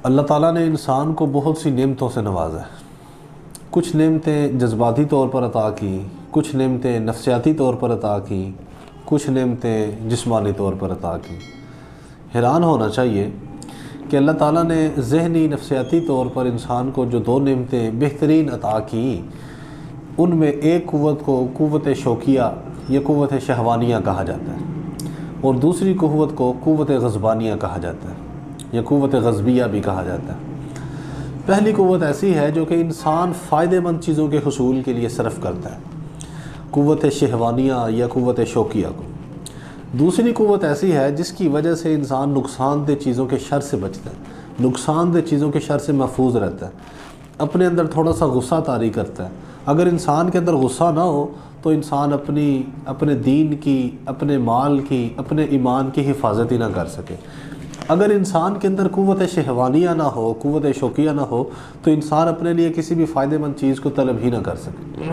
اللہ تعالیٰ نے انسان کو بہت سی نعمتوں سے نوازا ہے۔ کچھ نعمتیں جذباتی طور پر عطا کی، کچھ نعمتیں نفسیاتی طور پر عطا کی، کچھ نعمتیں جسمانی طور پر عطا کی۔ حیران ہونا چاہیے کہ اللہ تعالیٰ نے ذہنی نفسیاتی طور پر انسان کو جو دو نعمتیں بہترین عطا کی، ان میں ایک قوت کو قوت شوقیہ یا قوت شہوانیہ کہا جاتا ہے، اور دوسری قوت کو قوت غضبانیہ کہا جاتا ہے یا قوت غضبیہ بھی کہا جاتا ہے۔ پہلی قوت ایسی ہے جو کہ انسان فائدہ مند چیزوں کے حصول کے لیے صرف کرتا ہے، قوت شہوانیہ یا قوت شوقیہ کو۔ دوسری قوت ایسی ہے جس کی وجہ سے انسان نقصان دہ چیزوں کے شر سے بچتا ہے، نقصان دہ چیزوں کے شر سے محفوظ رہتا ہے، اپنے اندر تھوڑا سا غصہ طاری کرتا ہے۔ اگر انسان کے اندر غصہ نہ ہو تو انسان اپنے دین کی، اپنے مال کی، اپنے ایمان کی حفاظت ہی نہ کر سکے۔ اگر انسان کے اندر قوت شہوانیہ نہ ہو، قوت شوقیہ نہ ہو، تو انسان اپنے لیے کسی بھی فائدہ مند چیز کو طلب ہی نہ کر سکے۔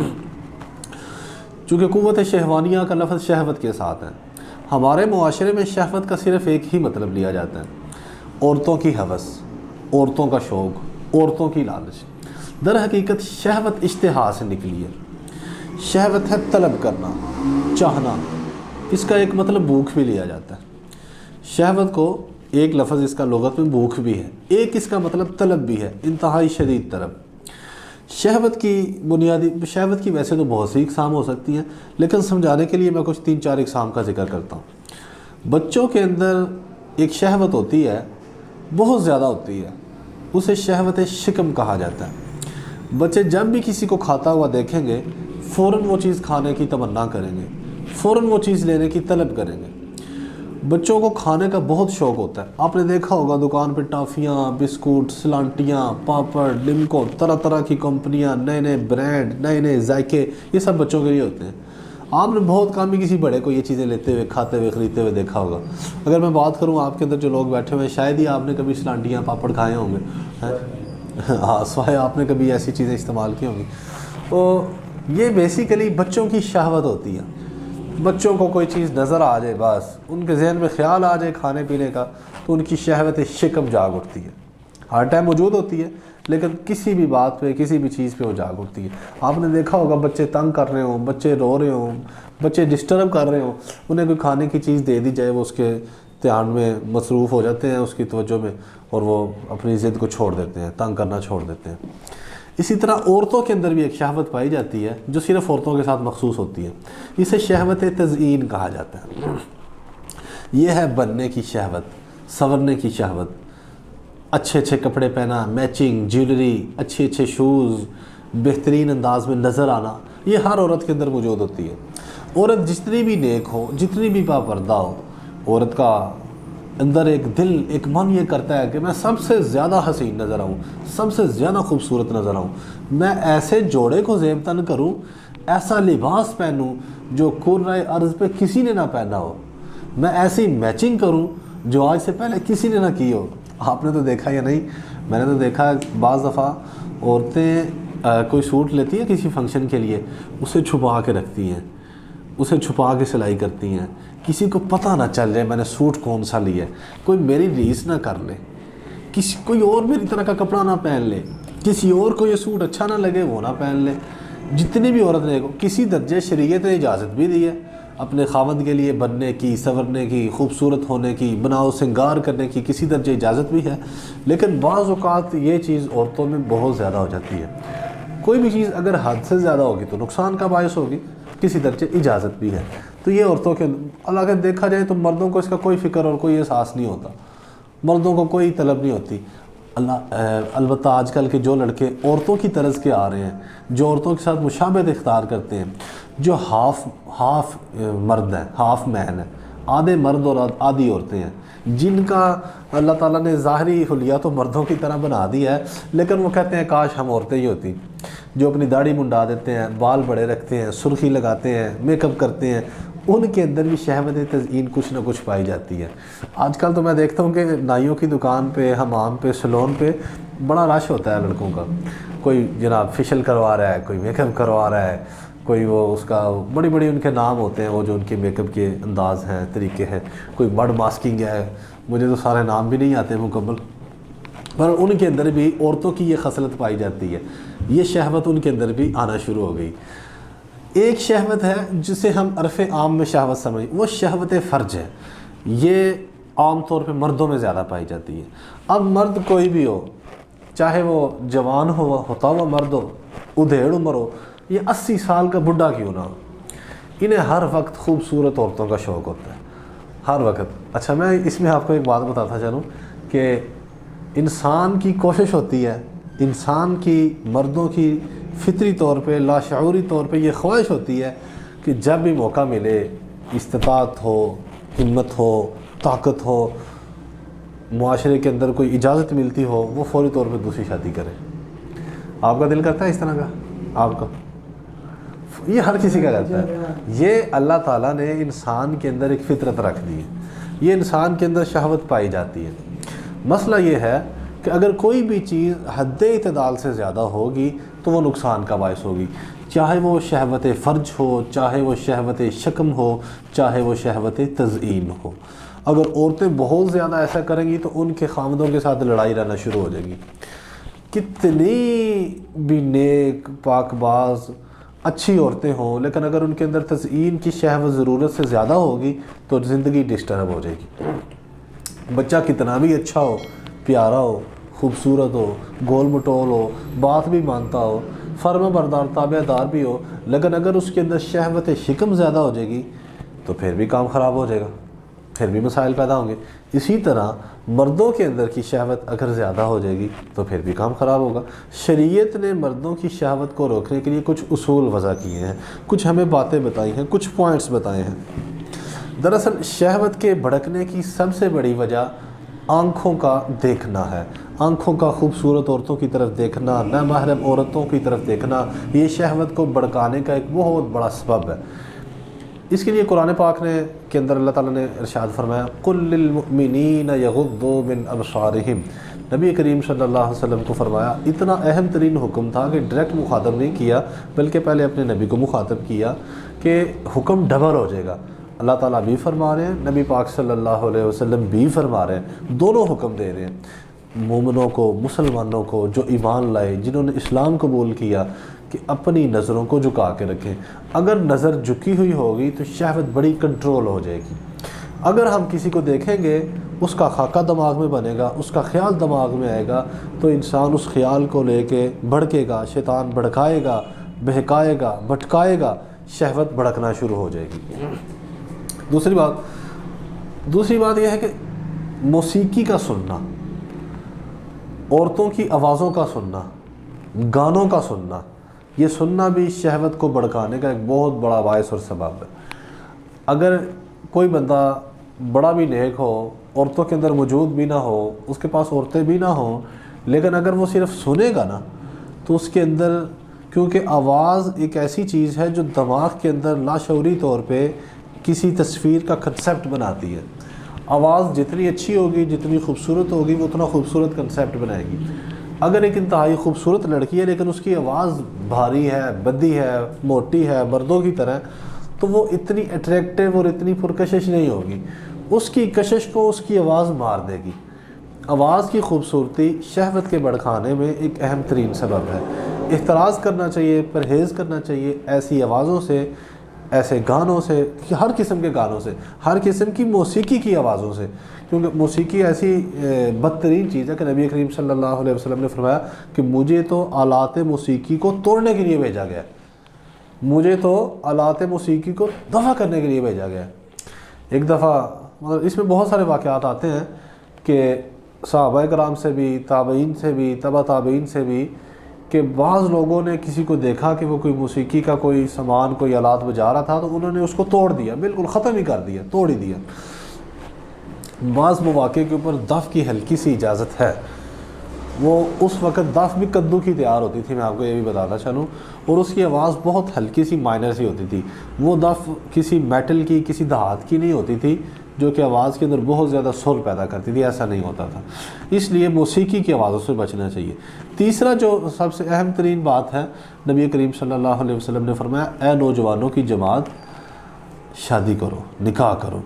چونکہ قوت شہوانیہ کا لفظ شہوت کے ساتھ ہے۔ ہمارے معاشرے میں شہوت کا صرف ایک ہی مطلب لیا جاتا ہے، عورتوں کی ہوس، عورتوں کا شوق، عورتوں کی لالچ۔ در حقیقت شہوت اشتہا سے نکلی ہے۔ شہوت ہے طلب کرنا، چاہنا۔ اس کا ایک مطلب بھوک بھی لیا جاتا ہے۔ شہوت کو ایک لفظ اس کا لغت میں بھوک بھی ہے، ایک اس کا مطلب طلب بھی ہے، انتہائی شدید طلب۔ شہوت کی ویسے تو بہت سی اقسام ہو سکتی ہیں، لیکن سمجھانے کے لیے میں کچھ 3-4 اقسام کا ذکر کرتا ہوں۔ بچوں کے اندر ایک شہوت ہوتی ہے، بہت زیادہ ہوتی ہے، اسے شہوت شکم کہا جاتا ہے۔ بچے جب بھی کسی کو کھاتا ہوا دیکھیں گے، فوراً وہ چیز کھانے کی تمنا کریں گے، فوراً وہ چیز لینے کی طلب کریں گے۔ بچوں کو کھانے کا بہت شوق ہوتا ہے۔ آپ نے دیکھا ہوگا دکان پہ ٹافیاں، بسکوٹ، سلانٹیاں، پاپڑ، لمکو، طرح طرح کی کمپنیاں، نئے نئے برانڈ، نئے نئے ذائقے، یہ سب بچوں کے لیے ہوتے ہیں۔ آپ نے بہت کم ہی کسی بڑے کو یہ چیزیں لیتے ہوئے، کھاتے ہوئے، خریدتے ہوئے دیکھا ہوگا۔ اگر میں بات کروں آپ کے اندر جو لوگ بیٹھے ہوئے ہیں، شاید ہی آپ نے کبھی سلانٹیاں، پاپڑ کھائے ہوں گے، ہاں سوائے آپ نے کبھی ایسی چیزیں استعمال کی ہوں گی۔ تو یہ بیسیکلی بچوں کی شہوت ہوتی ہے۔ بچوں کو کوئی چیز نظر آ جائے، بس ان کے ذہن میں خیال آ جائے کھانے پینے کا، تو ان کی شہوت شکم جاگ اٹھتی ہے۔ ہر ٹائم موجود ہوتی ہے، لیکن کسی بھی بات پہ، کسی بھی چیز پہ وہ جاگ اٹھتی ہے۔ آپ نے دیکھا ہوگا بچے تنگ کر رہے ہوں، بچے رو رہے ہوں، بچے ڈسٹرب کر رہے ہوں، انہیں کوئی کھانے کی چیز دے دی جائے، وہ اس کے دھیان میں مصروف ہو جاتے ہیں، اس کی توجہ میں، اور وہ اپنی ضد کو چھوڑ دیتے ہیں، تنگ کرنا چھوڑ دیتے ہیں۔ اسی طرح عورتوں کے اندر بھی ایک شہوت پائی جاتی ہے جو صرف عورتوں کے ساتھ مخصوص ہوتی ہے۔ اسے شہوت تزئین کہا جاتا ہے۔ یہ ہے بننے کی شہوت، سنورنے کی شہوت، اچھے اچھے کپڑے پہنا، میچنگ، جیولری، اچھے اچھے شوز، بہترین انداز میں نظر آنا، یہ ہر عورت کے اندر موجود ہوتی ہے۔ عورت جتنی بھی نیک ہو، جتنی بھی باپردہ ہو، عورت کا اندر ایک دل، ایک من یہ کرتا ہے کہ میں سب سے زیادہ حسین نظر آؤں، سب سے زیادہ خوبصورت نظر آؤں، میں ایسے جوڑے کو زیب تن کروں، ایسا لباس پہنوں جو کرۂ ارض پہ کسی نے نہ پہنا ہو، میں ایسی میچنگ کروں جو آج سے پہلے کسی نے نہ کی ہو۔ آپ نے تو دیکھا یا نہیں، میں نے تو دیکھا بعض دفعہ عورتیں کوئی سوٹ لیتی ہیں کسی فنکشن کے لیے، اسے چھپا کے رکھتی ہیں، اسے چھپا کے سلائی کرتی ہیں، کسی کو پتہ نہ چل جائے میں نے سوٹ کون سا لیا ہے، کوئی میری ریس نہ کر لے، کوئی اور میری طرح کا کپڑا نہ پہن لے، کسی اور کو یہ سوٹ اچھا نہ لگے وہ نہ پہن لے۔ جتنی بھی عورت نے کسی درجے شریعت نے اجازت بھی دی ہے اپنے خاوند کے لیے بننے کی، سنورنے کی، خوبصورت ہونے کی، بناؤ سنگار کرنے کی، کسی درجے اجازت بھی ہے، لیکن بعض اوقات یہ چیز عورتوں میں بہت زیادہ ہو جاتی ہے۔ کوئی بھی چیز اگر حد سے زیادہ ہوگی تو نقصان کا باعث ہوگی، کسی درجے اجازت بھی ہے۔ تو یہ عورتوں کے اگر دیکھا جائے تو مردوں کو اس کا کوئی فکر اور کوئی احساس نہیں ہوتا، مردوں کو کوئی طلب نہیں ہوتی۔ البتہ آج کل کے جو لڑکے عورتوں کی طرز کے آ رہے ہیں، جو عورتوں کے ساتھ مشابہت اختیار کرتے ہیں، جو ہاف مرد ہیں، ہاف مین ہیں، آدھے مرد اور آدھی عورتیں ہیں، جن کا اللہ تعالیٰ نے ظاہری حلیہ تو مردوں کی طرح بنا دیا ہے، لیکن وہ کہتے ہیں کاش ہم عورتیں ہی ہوتی، جو اپنی داڑھی منڈا دیتے ہیں، بال بڑے رکھتے ہیں، سرخی لگاتے ہیں، میک اپ کرتے ہیں، ان کے اندر بھی شہوت تزئین کچھ نہ کچھ پائی جاتی ہے۔ آج کل تو میں دیکھتا ہوں کہ نائیوں کی دکان پہ، حمام پہ، سلون پہ بڑا رش ہوتا ہے لڑکوں کا، کوئی جناب فیشل کروا رہا ہے، کوئی میک اپ کروا رہا ہے، کوئی وہ اس کا بڑی بڑی ان کے نام ہوتے ہیں، وہ جو ان کے میک اپ کے انداز ہیں، طریقے ہیں، کوئی مڈ ماسکنگ ہے، مجھے تو سارے نام بھی نہیں آتے مکمل، پر ان کے اندر بھی عورتوں کی یہ خصلت پائی جاتی ہے، یہ شہوت ان کے اندر بھی آنا شروع ہو گئی۔ ایک شہوت ہے جسے ہم عرف عام میں شہوت سمجھ، وہ شہوت فرج ہے، یہ عام طور پہ مردوں میں زیادہ پائی جاتی ہے۔ اب مرد کوئی بھی ہو، چاہے وہ جوان ہوتا ہوا مرد ہو، ادھیڑ عمر ہو، یا 80 سال کا بڈھا کیوں نہ ہو، انہیں ہر وقت خوبصورت عورتوں کا شوق ہوتا ہے، ہر وقت۔ اچھا میں اس میں آپ کو ایک بات بتاتا چلوں کہ انسان کی کوشش ہوتی ہے، انسان کی، مردوں کی فطری طور پہ، لاشعوری طور پہ یہ خواہش ہوتی ہے کہ جب بھی موقع ملے، استطاعت ہو، ہمت ہو، طاقت ہو، معاشرے کے اندر کوئی اجازت ملتی ہو، وہ فوری طور پہ دوسری شادی کرے۔ آپ کا دل کرتا ہے اس طرح کا؟ آپ کا؟ یہ ہر کسی کا کرتا ہے۔ یہ اللہ تعالیٰ نے انسان کے اندر ایک فطرت رکھ دی ہے، یہ انسان کے اندر شہوت پائی جاتی ہے۔ مسئلہ یہ ہے کہ اگر کوئی بھی چیز حد اعتدال سے زیادہ ہوگی تو وہ نقصان کا باعث ہوگی، چاہے وہ شہوت فرج ہو، چاہے وہ شہوت شکم ہو، چاہے وہ شہوت تزئین ہو۔ اگر عورتیں بہت زیادہ ایسا کریں گی تو ان کے خامدوں کے ساتھ لڑائی رہنا شروع ہو جائے گی۔ کتنی بھی نیک، پاک باز، اچھی عورتیں ہوں، لیکن اگر ان کے اندر تزئین کی شہوت ضرورت سے زیادہ ہوگی تو زندگی ڈسٹرب ہو جائے گی۔ بچہ کتنا بھی اچھا ہو، پیارا ہو، خوبصورت ہو، گول مٹول ہو، بات بھی مانتا ہو، فرما بردار، تابع دار بھی ہو، لیکن اگر اس کے اندر شہوت شکم زیادہ ہو جائے گی تو پھر بھی کام خراب ہو جائے گا، پھر بھی مسائل پیدا ہوں گے۔ اسی طرح مردوں کے اندر کی شہوت اگر زیادہ ہو جائے گی تو پھر بھی کام خراب ہوگا۔ شریعت نے مردوں کی شہوت کو روکنے کے لیے کچھ اصول وضع کیے ہیں، کچھ ہمیں باتیں بتائی ہیں، کچھ پوائنٹس بتائے ہیں۔ دراصل شہوت کے بھڑکنے کی سب سے بڑی وجہ آنکھوں کا دیکھنا ہے، آنکھوں کا خوبصورت عورتوں کی طرف دیکھنا، نامحرم عورتوں کی طرف دیکھنا، یہ شہوت کو بھڑکانے کا ایک بہت بڑا سبب ہے۔ اس کے لیے قرآن پاک کے اندر اللہ تعالیٰ نے ارشاد فرمایا قُل لِّلْمُؤْمِنِينَ يَغُضُّوا مِنْ أَبْصَارِهِمْ۔ نبی کریم صلی اللہ علیہ وسلم کو فرمایا، اتنا اہم ترین حکم تھا کہ ڈائریکٹ مخاطب نہیں کیا بلکہ پہلے اپنے نبی کو مخاطب کیا کہ حکم ڈبل ہو جائے گا۔ اللہ تعالیٰ بھی فرما رہے ہیں، نبی پاک صلی اللہ علیہ وسلم بھی فرما رہے ہیں، دونوں حکم دے رہے ہیں مومنوں کو، مسلمانوں کو جو ایمان لائے، جنہوں نے اسلام قبول کیا، کہ اپنی نظروں کو جھکا کے رکھیں۔ اگر نظر جھکی ہوئی ہوگی تو شہوت بڑی کنٹرول ہو جائے گی۔ اگر ہم کسی کو دیکھیں گے، اس کا خاکہ دماغ میں بنے گا، اس کا خیال دماغ میں آئے گا، تو انسان اس خیال کو لے کے بھڑکے گا، شیطان بھڑکائے گا، بہکائے گا، بھٹکائے گا، شہوت بھڑکنا شروع ہو جائے گی۔ دوسری بات یہ ہے کہ موسیقی کا سننا، عورتوں کی آوازوں کا سننا، گانوں کا سننا، یہ سننا بھی شہوت کو بھڑکانے کا ایک بہت بڑا باعث اور سبب ہے۔ اگر کوئی بندہ بڑا بھی نیک ہو، عورتوں کے اندر موجود بھی نہ ہو، اس کے پاس عورتیں بھی نہ ہوں، لیکن اگر وہ صرف سنے گا نا تو اس کے اندر، کیونکہ آواز ایک ایسی چیز ہے جو دماغ کے اندر لاشعوری طور پہ کسی تصویر کا کنسیپٹ بناتی ہے۔ آواز جتنی اچھی ہوگی، جتنی خوبصورت ہوگی، وہ اتنا خوبصورت کنسیپٹ بنائے گی۔ اگر ایک انتہائی خوبصورت لڑکی ہے لیکن اس کی آواز بھاری ہے، بدی ہے، موٹی ہے، مردوں کی طرح، تو وہ اتنی اٹریکٹیو اور اتنی پرکشش نہیں ہوگی، اس کی کشش کو اس کی آواز مار دے گی۔ آواز کی خوبصورتی شہوت کے بھڑکانے میں ایک اہم ترین سبب ہے۔ احتراز کرنا چاہیے، پرہیز کرنا چاہیے ایسی آوازوں سے، ایسے گانوں سے، ہر قسم کے گانوں سے، ہر قسم کی موسیقی کی آوازوں سے، کیونکہ موسیقی ایسی بدترین چیز ہے کہ نبی کریم صلی اللہ علیہ وسلم نے فرمایا کہ مجھے تو آلات موسیقی کو توڑنے کے لیے بھیجا گیا ہے، مجھے تو آلات موسیقی کو دفع کرنے کے لیے بھیجا گیا ہے۔ ایک دفعہ مطلب اس میں بہت سارے واقعات آتے ہیں کہ صحابہ کرام سے بھی، تابعین سے بھی، تبع تابعین سے بھی، کہ بعض لوگوں نے کسی کو دیکھا کہ وہ کوئی موسیقی کا کوئی سامان، کوئی آلات بجا رہا تھا تو انہوں نے اس کو توڑ دیا، بالکل ختم ہی کر دیا، توڑ ہی دیا۔ بعض مواقع کے اوپر دف کی ہلکی سی اجازت ہے، وہ اس وقت دف بھی کدو کی تیار ہوتی تھی، میں آپ کو یہ بھی بتانا چاہوں، اور اس کی آواز بہت ہلکی سی مائنر سی ہوتی تھی، وہ دف کسی میٹل کی، کسی دھات کی نہیں ہوتی تھی جو کہ آواز کے اندر بہت زیادہ سر پیدا کرتی تھی، ایسا نہیں ہوتا تھا۔ اس لیے موسیقی کی آوازوں سے بچنا چاہیے۔ تیسرا جو سب سے اہم ترین بات ہے، نبی کریم صلی اللہ علیہ وسلم نے فرمایا، اے نوجوانوں کی جماعت، شادی کرو، نکاح کرو۔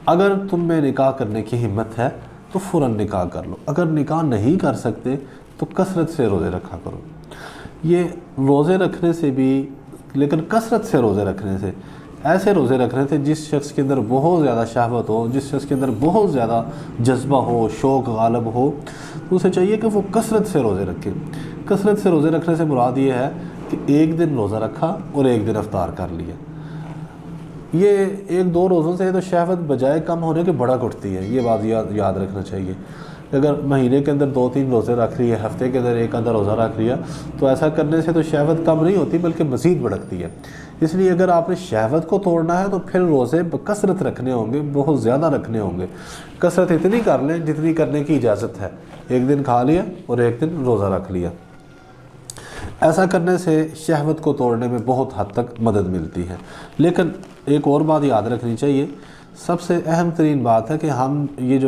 اگر تم میں نکاح کرنے کی ہمت ہے تو فوراً نکاح کر لو. اگر نکاح نہیں کر سکتے تو کثرت سے روزے رکھا کرو. یہ روزے رکھنے سے بھی، لیکن کثرت سے روزے رکھنے سے، ایسے روزے رکھنے سے جس شخص کے اندر بہت زیادہ شہوت ہو، جس شخص کے اندر بہت زیادہ جذبہ ہو، شوق غالب ہو، تو اسے چاہیے کہ وہ کثرت سے روزے رکھے. کثرت سے روزے رکھنے سے مراد یہ ہے کہ ایک دن روزہ رکھا اور ایک دن افطار کر لیا. یہ ایک دو روزوں سے تو شہوت بجائے کم ہونے کے بڑا اٹھتی ہے. یہ بات یاد رکھنا چاہیے. اگر مہینے کے اندر 2-3 روزے رکھ لیے، ہفتے کے اندر ایک آدھا روزہ رکھ لیا، تو ایسا کرنے سے تو شہوت کم نہیں ہوتی بلکہ مزید بڑھتی ہے. اس لیے اگر آپ نے شہوت کو توڑنا ہے تو پھر روزے بکثرت رکھنے ہوں گے، بہت زیادہ رکھنے ہوں گے. کثرت اتنی کر لیں جتنی کرنے کی اجازت ہے. ایک دن کھا لیا اور ایک دن روزہ رکھ لیا. ایسا کرنے سے شہوت کو توڑنے میں بہت حد تک مدد ملتی ہے. لیکن ایک اور بات یاد رکھنی چاہیے، سب سے اہم ترین بات ہے کہ ہم یہ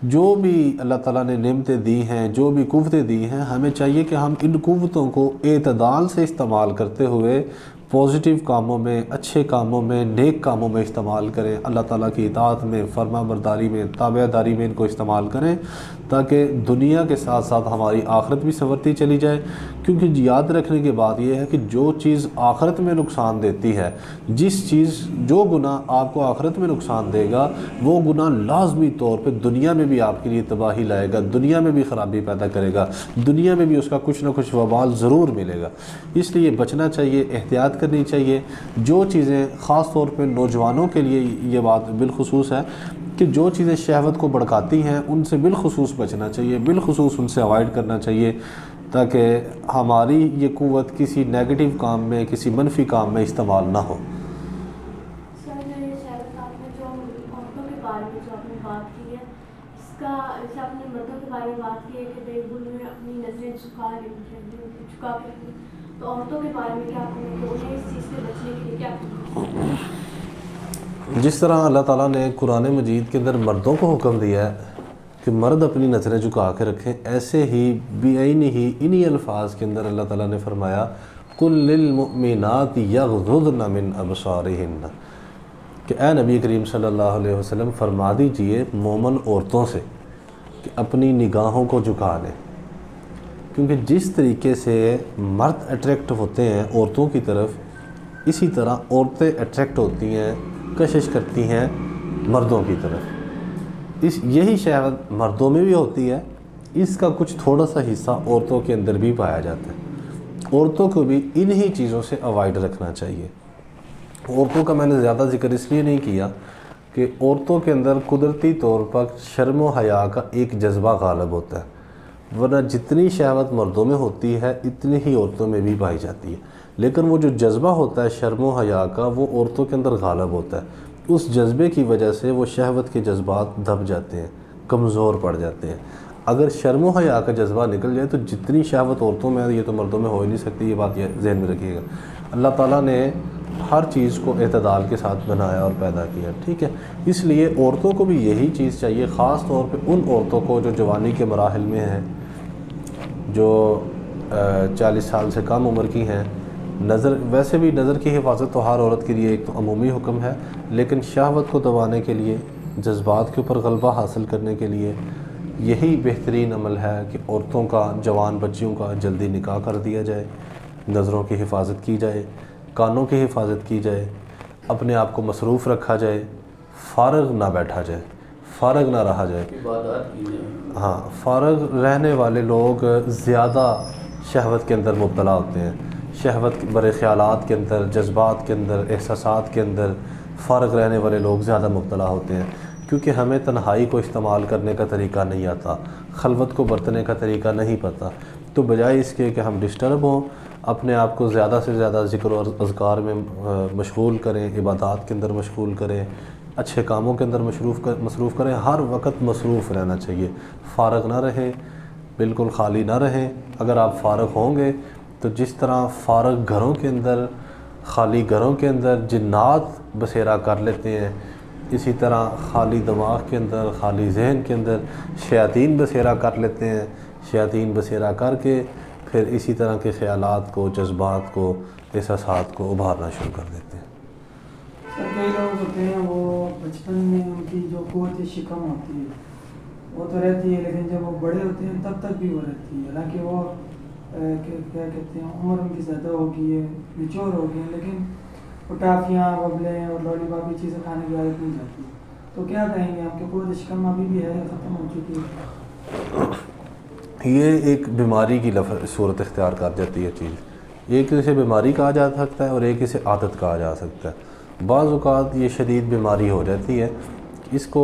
جو بھی اللہ تعالیٰ نے نعمتیں دی ہیں، جو بھی قوتیں دی ہیں، ہمیں چاہیے کہ ہم ان قوتوں کو اعتدال سے استعمال کرتے ہوئے پازیٹیو کاموں میں، اچھے کاموں میں، نیک کاموں میں استعمال کریں. اللہ تعالیٰ کی اطاعت میں، فرما برداری میں، تابع داری میں ان کو استعمال کریں، تاکہ دنیا کے ساتھ ساتھ ہماری آخرت بھی سنورتی چلی جائے. کیونکہ یاد رکھنے کی بات یہ ہے کہ جو چیز آخرت میں نقصان دیتی ہے، جو گناہ آپ کو آخرت میں نقصان دے گا، وہ گناہ لازمی طور پہ دنیا میں بھی آپ کے لیے تباہی لائے گا، دنیا میں بھی خرابی پیدا کرے گا، دنیا میں بھی اس کا کچھ نہ کچھ وبال ضرور ملے گا. اس لیے بچنا چاہیے، احتیاط کرنی چاہیے. جو چیزیں خاص طور پہ نوجوانوں کے لیے یہ بات بالخصوص ہے کہ جو چیزیں شہوت کو بھڑکاتی ہیں ان سے بالخصوص بچنا چاہیے، بالخصوص ان سے اوائڈ کرنا چاہیے، تاکہ ہماری یہ قوت کسی نیگیٹو کام میں، کسی منفی کام میں استعمال نہ ہو. سر یہ شہوت آپ نے جو عورتوں کے بارے میں جو آپ نے بات کی ہے، اس کا جیسے آپ نے مردوں کے بارے میں بات کی ہے کہ بے بل میں اپنی نظریں جھکا کے رکھیں، تو عورتوں کے بارے میں کیا کریں کہ انہیں اس چیز سے بچنے کے لیے کیا کریں؟ جس طرح اللہ تعالیٰ نے قرآن مجید کے اندر مردوں کو حکم دیا ہے کہ مرد اپنی نظریں جھکا کے رکھیں، ایسے ہی انہی الفاظ کے اندر اللہ تعالیٰ نے فرمایا قُل لِّلْمُؤْمِنَاتِ يَغْضُضْنَ مِنْ أَبْصَارِهِنَّ، کہ اے نبی کریم صلی اللہ علیہ وسلم فرما دیجئے مومن عورتوں سے کہ اپنی نگاہوں کو جھکا لیں. کیونکہ جس طریقے سے مرد اٹریکٹ ہوتے ہیں عورتوں کی طرف، اسی طرح عورتیں اٹریکٹ ہوتی ہیں، کشش کرتی ہیں مردوں کی طرف. یہی شہوت مردوں میں بھی ہوتی ہے، اس کا کچھ تھوڑا سا حصہ عورتوں کے اندر بھی پایا جاتا ہے. عورتوں کو بھی انہی چیزوں سے اوائڈ رکھنا چاہیے. عورتوں کا میں نے زیادہ ذکر اس لیے نہیں کیا کہ عورتوں کے اندر قدرتی طور پر شرم و حیا کا ایک جذبہ غالب ہوتا ہے، ورنہ جتنی شہوت مردوں میں ہوتی ہے اتنی ہی عورتوں میں بھی پائی جاتی ہے. لیکن وہ جو جذبہ ہوتا ہے شرم و حیا کا، وہ عورتوں کے اندر غالب ہوتا ہے. اس جذبے کی وجہ سے وہ شہوت کے جذبات دب جاتے ہیں، کمزور پڑ جاتے ہیں. اگر شرم و حیا کا جذبہ نکل جائے تو جتنی شہوت عورتوں میں ہے یہ تو مردوں میں ہو ہی نہیں سکتی. یہ بات ذہن میں رکھیے گا. اللہ تعالیٰ نے ہر چیز کو اعتدال کے ساتھ بنایا اور پیدا کیا، ٹھیک ہے. اس لیے عورتوں کو بھی یہی چیز چاہیے، خاص طور پہ ان عورتوں کو جو جوانی کے مراحل میں ہیں، جو 40 سال سے کم عمر کی ہیں. ویسے بھی نظر کی حفاظت تو ہر عورت کے لیے ایک تو عمومی حکم ہے، لیکن شہوت کو دبانے کے لیے، جذبات کے اوپر غلبہ حاصل کرنے کے لیے یہی بہترین عمل ہے کہ عورتوں کا، جوان بچیوں کا جلدی نکاح کر دیا جائے، نظروں کی حفاظت کی جائے، کانوں کی حفاظت کی جائے، اپنے آپ کو مصروف رکھا جائے، فارغ نہ بیٹھا جائے، فارغ نہ رہا جائے. عبادات کی جائے. ہاں، فارغ رہنے والے لوگ زیادہ شہوت کے اندر مبتلا ہوتے ہیں. شہوت برے خیالات کے اندر، جذبات کے اندر، احساسات کے اندر فارغ رہنے والے لوگ زیادہ مبتلا ہوتے ہیں، کیونکہ ہمیں تنہائی کو استعمال کرنے کا طریقہ نہیں آتا، خلوت کو برتنے کا طریقہ نہیں پتہ. تو بجائے اس کے کہ ہم ڈسٹرب ہوں، اپنے آپ کو زیادہ سے زیادہ ذکر اور اذکار میں مشغول کریں، عبادات کے اندر مشغول کریں، اچھے کاموں کے اندر مصروف کریں. ہر وقت مصروف رہنا چاہیے، فارغ نہ رہیں، بالکل خالی نہ رہیں. اگر آپ فارغ ہوں گے تو جس طرح فارغ گھروں کے اندر، خالی گھروں کے اندر جنات بسیرا کر لیتے ہیں، اسی طرح خالی دماغ کے اندر، خالی ذہن کے اندر شیاطین بسیرا کر لیتے ہیں. شیاطین بسیرا کر کے پھر اسی طرح کے خیالات کو، جذبات کو، احساسات کو ابھارنا شروع کر دیتے ہیں. سر کئی لوگ ہوتے ہیں وہ بچپن میں ان کی جو قوت شکم ہوتی ہے وہ تو رہتی ہے، لیکن جب وہ بڑے ہوتے ہیں تب تک بھی وہ رہتی ہے، حالانکہ وہ کیا کہتے ہیں عمر ان کی زیادہ ہوگی ہے، میچور ہو گئی ہیں، لیکن وہ ٹافیاں ببلیں اور لالی پاپ چیزیں کھانے کی عادت نہیں جاتی. تو کیا کہیں گے آپ کے قوت شکم ابھی بھی ہے یا ختم ہو چکی ہے؟ یہ ایک بیماری کی صورت اختیار کر جاتی ہے چیز. ایک اسے بیماری کہا جا سکتا ہے اور ایک اسے عادت کہا جا سکتا ہے. بعض اوقات یہ شدید بیماری ہو جاتی ہے، اس کو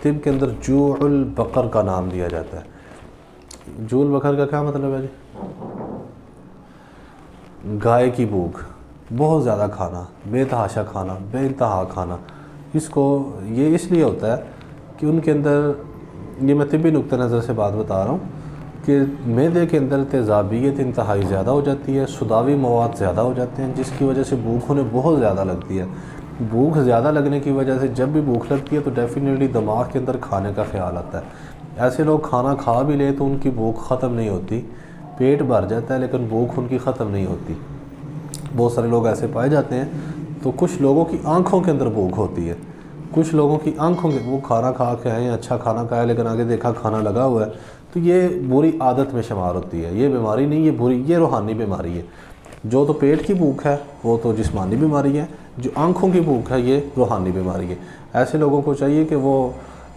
طب کے اندر جوع البقر کا نام دیا جاتا ہے. جوع البقر کا کیا مطلب ہے جی؟ گائے کی بھوک، بہت زیادہ کھانا، بے تحاشا کھانا، بے انتہا کھانا. اس کو یہ اس لیے ہوتا ہے کہ ان کے اندر، یہ میں طبی نقطہ نظر سے بات بتا رہا ہوں، کہ معدے کے اندر تیزابیت انتہائی زیادہ ہو جاتی ہے، سوداوی مواد زیادہ ہو جاتے ہیں، جس کی وجہ سے بھوک انہیں بہت زیادہ لگتی ہے. بھوک زیادہ لگنے کی وجہ سے جب بھی بھوک لگتی ہے تو ڈیفینیٹلی دماغ کے اندر کھانے کا خیال آتا ہے. ایسے لوگ کھانا کھا بھی لیں تو ان کی بھوک ختم نہیں ہوتی، پیٹ بھر جاتا ہے لیکن بھوک ان کی ختم نہیں ہوتی. بہت سارے لوگ ایسے پائے جاتے ہیں. تو کچھ لوگوں کی آنکھوں کے اندر بھوک ہوتی ہے، کچھ لوگوں کی آنکھوں کے، وہ کھانا کھا کے آئے ہیں، اچھا کھانا کھایا لیکن آگے دیکھا کھانا لگا ہوا ہے، تو یہ بری عادت میں شمار ہوتی ہے. یہ بیماری نہیں، یہ روحانی بیماری ہے. جو تو پیٹ کی بھوک ہے وہ تو جسمانی بیماری ہے، جو آنکھوں کی بھوک ہے یہ روحانی بیماری ہے. ایسے لوگوں کو چاہیے کہ وہ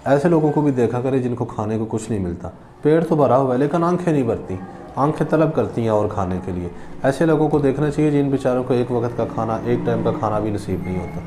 ایسے لوگوں کو بھی دیکھا کرے جن کو کھانے کو کچھ نہیں ملتا. پیٹ تو بھرا ہوا ہے لیکن آنکھیں نہیں بھرتی، آنکھیں طلب کرتی ہیں اور کھانے کے لیے. ایسے لوگوں کو دیکھنا چاہیے جن بیچاروں کو ایک وقت کا کھانا، ایک ٹائم کا کھانا بھی نصیب نہیں ہوتا.